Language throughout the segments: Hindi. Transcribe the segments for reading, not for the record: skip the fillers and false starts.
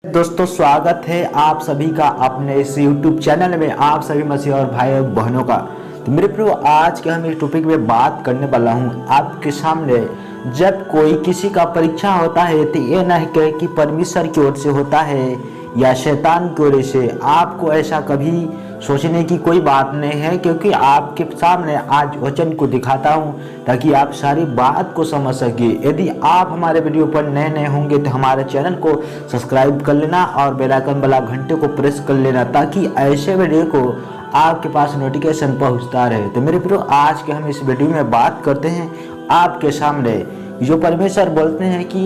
दोस्तों, स्वागत है आप सभी का अपने इस YouTube चैनल में। आप सभी मसीह और भाई और बहनों का। तो मेरे प्रियो, आज के हम इस टॉपिक में बात करने वाला हूँ आपके सामने। जब कोई किसी का परीक्षा होता है तो ये न कहे कि परमेश्वर की ओर से होता है या शैतान की ओर से। आपको ऐसा कभी सोचने की कोई बात नहीं है, क्योंकि आपके सामने आज वचन को दिखाता हूँ ताकि आप सारी बात को समझ सके। यदि आप हमारे वीडियो पर नए नए होंगे तो हमारे चैनल को सब्सक्राइब कर लेना और बेल आइकन वाला घंटे को प्रेस कर लेना, ताकि ऐसे वीडियो को आपके पास नोटिफिकेशन पहुँचता रहे। तो मेरे प्रियो, आज के हम इस वीडियो में बात करते हैं आपके सामने। जो परमेश्वर बोलते हैं कि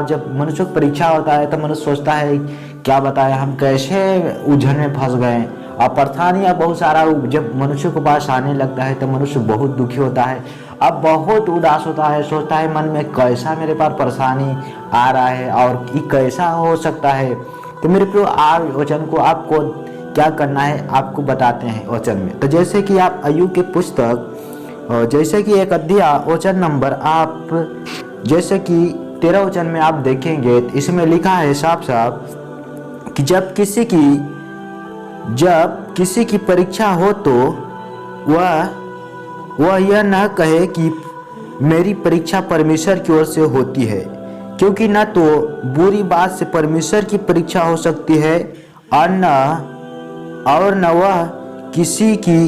जब मनुष्य को परीक्षा होता है तो मनुष्य सोचता है क्या बताए हम कैसे उलझन में फंस गए। और परेशानियाँ बहुत सारा जब मनुष्य के पास आने लगता है तो मनुष्य बहुत दुखी होता है, अब बहुत उदास होता है, सोचता है मन में कैसा मेरे पास परेशानी आ रहा है और ये कैसा हो सकता है। तो मेरे प्रियो, आज वचन को आपको क्या करना है आपको बताते हैं वचन में। तो जैसे कि आप अय्यूब की पुस्तक जैसे कि एक अध्याय वचन नंबर आप जैसे कि 13 वचन में आप देखेंगे तो इसमें लिखा है साफ साफ कि जब किसी की परीक्षा हो तो वह यह न कहे कि मेरी परीक्षा परमेश्वर की ओर से होती है, क्योंकि न तो बुरी बात से परमेश्वर की परीक्षा हो सकती है और न वह किसी की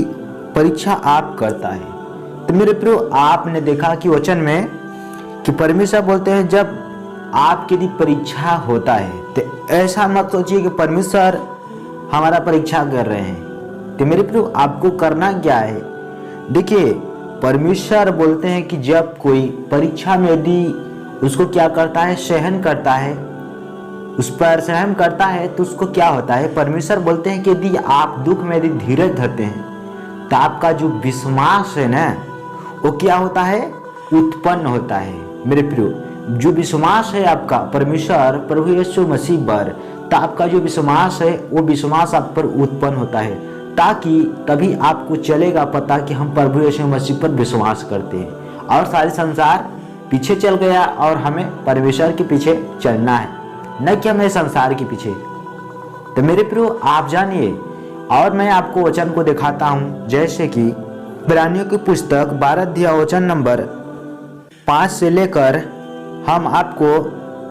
परीक्षा आप करता है। तो मेरे प्रियो, आपने देखा कि वचन में कि परमेश्वर बोलते हैं जब आपके लिए परीक्षा होता है तो ऐसा मत सोचिए कि परमेश्वर हमारा परीक्षा कर रहे हैं। तो मेरे प्रियो, आपको करना क्या है? देखिए, परमेश्वर बोलते हैं कि जब कोई परीक्षा में यदि उसको क्या करता है, सहन करता है, उस पर सहन करता है तो उसको क्या होता है। परमेश्वर बोलते हैं कि यदि आप दुख में यदि धीरज धरते हैं तो आपका जो विश्वास है ना, वो क्या होता है, उत्पन्न होता है। मेरे प्रियो, जो विश्वास है आपका परमेश्वर प्रभु यीशु मसीह पर, तो आपका जो विश्वास है वो विश्वास आप पर उत्पन्न होता है, ताकि तभी आपको चलेगा पता कि हम प्रभु यीशु मसीह पर विश्वास करते हैं और सारे संसार पीछे चल गया और हमें परमेश्वर के पीछे चलना है, न कि हमें संसार के पीछे। तो मेरे प्रियो, आप जानिए और मैं आपको वचन को दिखाता हूँ। जैसे कि इब्रानियों की पुस्तक 12 अध्याय वचन नंबर 5 से लेकर हम आपको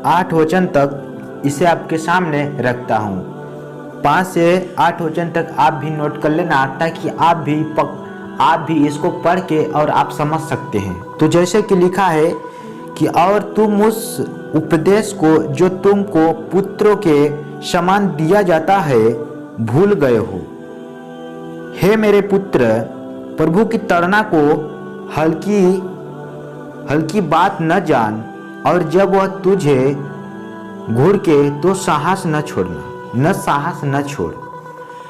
8 वचन तक इसे आपके सामने रखता हूँ। 5 से 8 वचन तक आप भी नोट कर लेना, ताकि आप भी इसको पढ़ के और आप समझ सकते हैं। तो जैसे कि लिखा है कि और तुम उस उपदेश को जो तुमको पुत्रों के समान दिया जाता है भूल गए हो। हे मेरे पुत्र, प्रभु की ताड़ना को हल्की बात न जान, और जब वह तुझे घूरके तो साहस न छोड़।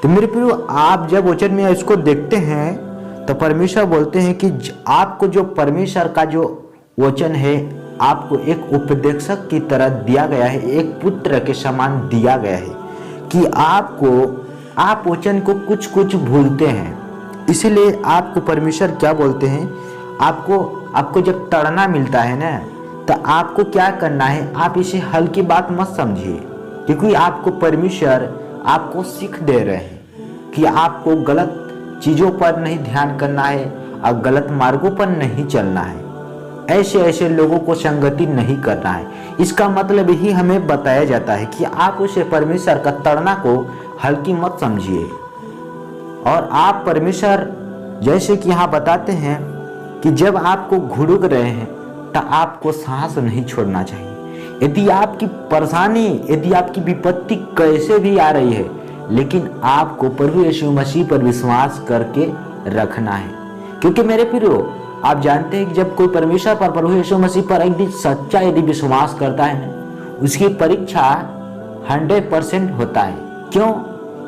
तो मेरे प्रियो, आप जब वचन में इसको देखते हैं तो परमेश्वर बोलते हैं कि आपको जो परमेश्वर का जो वचन है आपको एक उपदेशक की तरह दिया गया है, एक पुत्र के समान दिया गया है कि आप वचन को कुछ भूलते हैं। इसीलिए आपको परमेश्वर क्या बोलते हैं, आपको जब ताड़ना मिलता है ना, तो आपको क्या करना है, आप इसे हल्की बात मत समझिए, क्योंकि आपको परमेश्वर आपको सीख दे रहे हैं कि आपको गलत चीज़ों पर नहीं ध्यान करना है और गलत मार्गों पर नहीं चलना है, ऐसे लोगों को संगति नहीं करना है। इसका मतलब ही हमें बताया जाता है कि आप उसे परमेश्वर का ताड़ना को हल्की मत समझिए। और आप परमेश्वर जैसे कि यहाँ बताते हैं कि जब आपको घुड़क रहे हैं तो आपको सांस नहीं छोड़ना चाहिए। यदि आपकी परेशानी, यदि आपकी विपत्ति कैसे भी आ रही है, लेकिन आपको प्रभु यीशु मसीह पर विश्वास करके रखना है। क्योंकि मेरे प्रियो, आप जानते हैं कि जब कोई परमेश्वर पर, प्रभु यीशु मसीह पर यदि सच्चा यदि विश्वास करता है ना, उसकी परीक्षा 100% होता है। क्यों?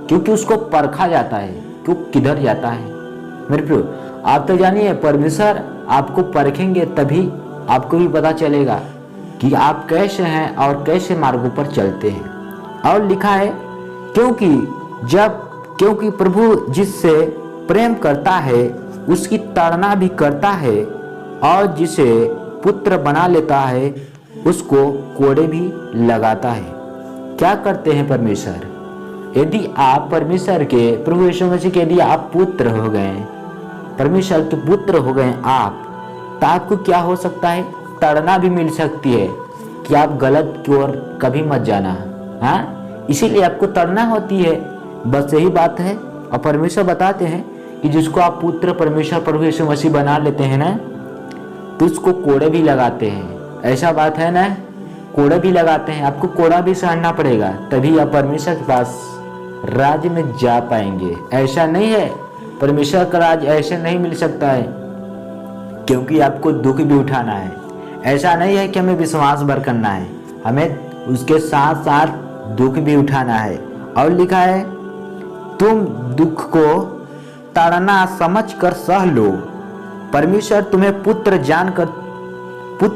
क्योंकि उसको परखा जाता है कि किधर जाता है। मेरे प्रियो, आप तो जानिए परमेश्वर आपको परखेंगे तभी आपको भी पता चलेगा कि आप कैसे हैं और कैसे मार्गों पर चलते हैं। और लिखा है क्योंकि प्रभु जिससे प्रेम करता है उसकी ताड़ना भी करता है, और जिसे पुत्र बना लेता है उसको कोड़े भी लगाता है। क्या करते हैं परमेश्वर? यदि आप परमेश्वर के प्रभु यीशु मसीह के यदि आप पुत्र हो गए, परमेश्वर के पुत्र हो गए आप, तो आपको क्या हो सकता है? ताड़ना भी मिल सकती है कि आप गलत की ओर कभी मत जाना। हाँ, इसीलिए आपको ताड़ना होती है, बस यही बात है। और परमेश्वर बताते हैं कि जिसको आप पुत्र परमेश्वर प्रभु यीशु मसीह बना लेते हैं ना, तो उसको कोड़े भी लगाते हैं। ऐसा बात है ना, कोड़े भी लगाते हैं, आपको कोड़ा भी सहना पड़ेगा, तभी आप परमेश्वर के पास राज्य में जा पाएंगे। ऐसा नहीं है, परमेश्वर का राज ऐसे नहीं मिल सकता है, क्योंकि आपको दुख भी उठाना है। ऐसा नहीं है कि हमें विश्वास भर करना है, हमें उसके साथ साथ दुख भी उठाना है। और लिखा है, तुम दुख को ताड़ना समझ कर सह लो। परमेश्वर तुम्हें पुत्र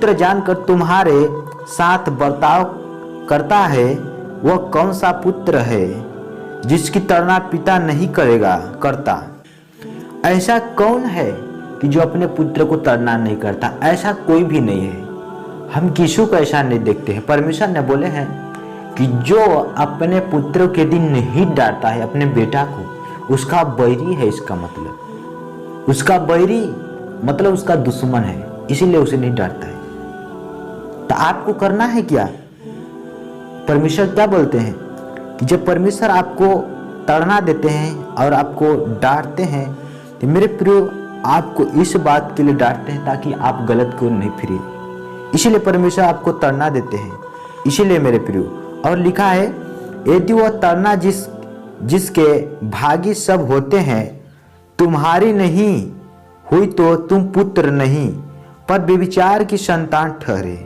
जानकर तुम्हारे साथ बर्ताव करता है। वह कौन सा पुत्र है जिसकी ताड़ना पिता नहीं करता? ऐसा कौन है कि जो अपने पुत्र को ताड़ना नहीं करता? ऐसा कोई भी नहीं है। हम किसी को ऐसा नहीं देखते हैं। परमेश्वर ने बोले हैं कि जो अपने पुत्र के दिन नहीं डांटता है अपने बेटा को, उसका बैरी है। इसका मतलब उसका बैरी मतलब उसका दुश्मन है, इसीलिए उसे नहीं डांटता है। तो आपको करना है क्या? परमेश्वर क्या बोलते हैं कि जब परमेश्वर आपको ताड़ना देते हैं और आपको डांटते हैं, तो मेरे प्रियो आपको इस बात के लिए डांटते हैं ताकि आप गलत को नहीं फिरे। इसीलिए परमेश्वर आपको ताड़ना देते हैं। इसीलिए मेरे प्रियो, और लिखा है, यदि वह ताड़ना जिसके भागी सब होते हैं तुम्हारी नहीं हुई तो तुम पुत्र नहीं पर व्यभिचार की संतान ठहरे।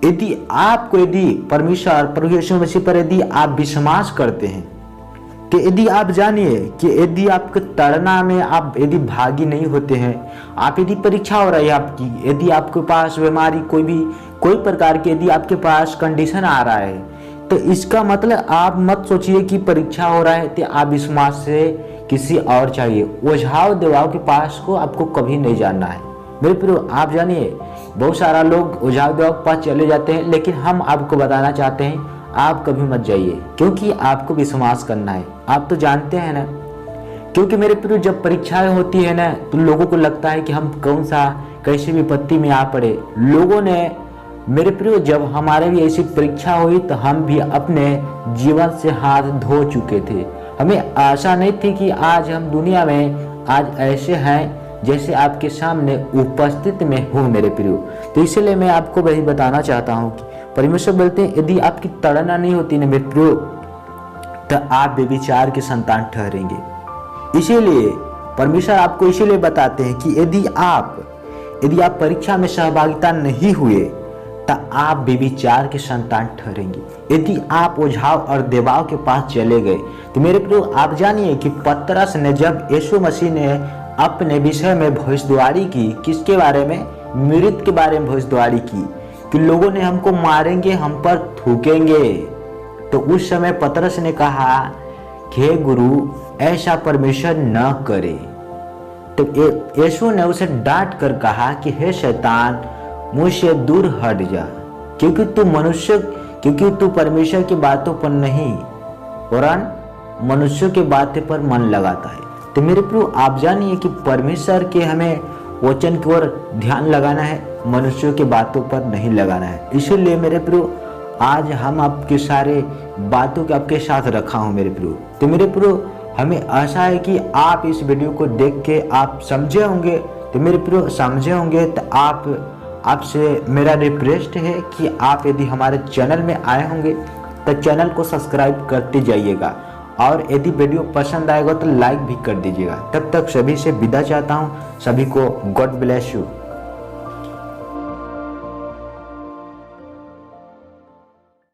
यदि परमेश्वर प्रभु यीशु मसीह पर यदि आप विश्वास करते हैं, कि यदि आप जानिए कि यदि आपके ताड़ना में आप यदि भागी नहीं होते हैं, आप यदि परीक्षा हो रही है आपकी, यदि आपके पास बीमारी कोई प्रकार की यदि आपके पास कंडीशन आ रहा है, तो इसका मतलब आप मत सोचिए कि परीक्षा हो रहा है तो आप विश्वास से किसी और चाहिए ओझाव देवाओं के पास को आपको कभी नहीं जाना है। मेरे प्रियो, आप जानिए बहुत सारा लोग ओझाव देवाओं के पास चले जाते हैं, लेकिन हम आपको बताना चाहते हैं आप कभी मत जाइए, क्योंकि आपको विश्वास करना है। आप तो जानते हैं ना, क्योंकि मेरे प्रियो जब परीक्षाएं होती है ना, तो लोगों को लगता है कि हम कैसी विपत्ति में आ पड़े। लोगों ने मेरे प्रियो जब हमारे भी ऐसी परीक्षा हुई तो हम भी अपने जीवन से हाथ धो चुके थे। हमें आशा नहीं थी कि आज हम दुनिया में आज ऐसे हैं जैसे आपके सामने उपस्थित में हूँ मेरे प्रियो। तो इसलिए मैं आपको वही बताना चाहता हूँ कि परमेश्वर बोलते हैं यदि आपकी ताड़ना नहीं होती ना मेरे प्रियो, तो आप व्यभिचार के संतान ठहरेंगे। इसीलिए परमेश्वर आपको इसीलिए बताते हैं कि यदि आप परीक्षा में सहभागिता नहीं हुए तो आप व्यभिचार के संतान ठहरेंगे। यदि आप ओझाव और देवाओं के पास चले गए, तो मेरे प्रियो आप जानिए कि पतरस ने जब यीशु मसीह ने अपने विषय में भविष्यवाणी की, किसके बारे में? मृत के बारे में भविष्यवाणी की कि लोगों ने हमको मारेंगे, हम पर थूकेंगे। तो उस समय पतरस ने कहा कि हे गुरु, ऐसा परमेश्वर न करे। तो यीशु ने उसे डांट कर कहा कि हे शैतान, मुझसे दूर हट जा, क्योंकि तू परमेश्वर की बातों पर नहीं वरन मनुष्यों की बातें पर मन लगाता है। तो मेरे प्रियो आप जानिए कि परमेश्वर के हमें वचन की ओर ध्यान लगाना है, मनुष्यों की बातों पर नहीं लगाना है। इसीलिए मेरे प्रियो आज हम आपके सारे बातों के आपके साथ रखा हूँ मेरे प्रियो। तो मेरे प्रियो हमें आशा है कि आप इस वीडियो को देख के आप समझे होंगे। तो मेरे प्रियो समझे होंगे तो आपसे मेरा रिक्वेस्ट है कि आप यदि हमारे चैनल में आए होंगे तो चैनल को सब्सक्राइब करते जाइएगा, और यदि वीडियो पसंद आएगा तो लाइक भी कर दीजिएगा। तब तक सभी से विदा चाहता हूँ। सभी को गॉड ब्लेस यू।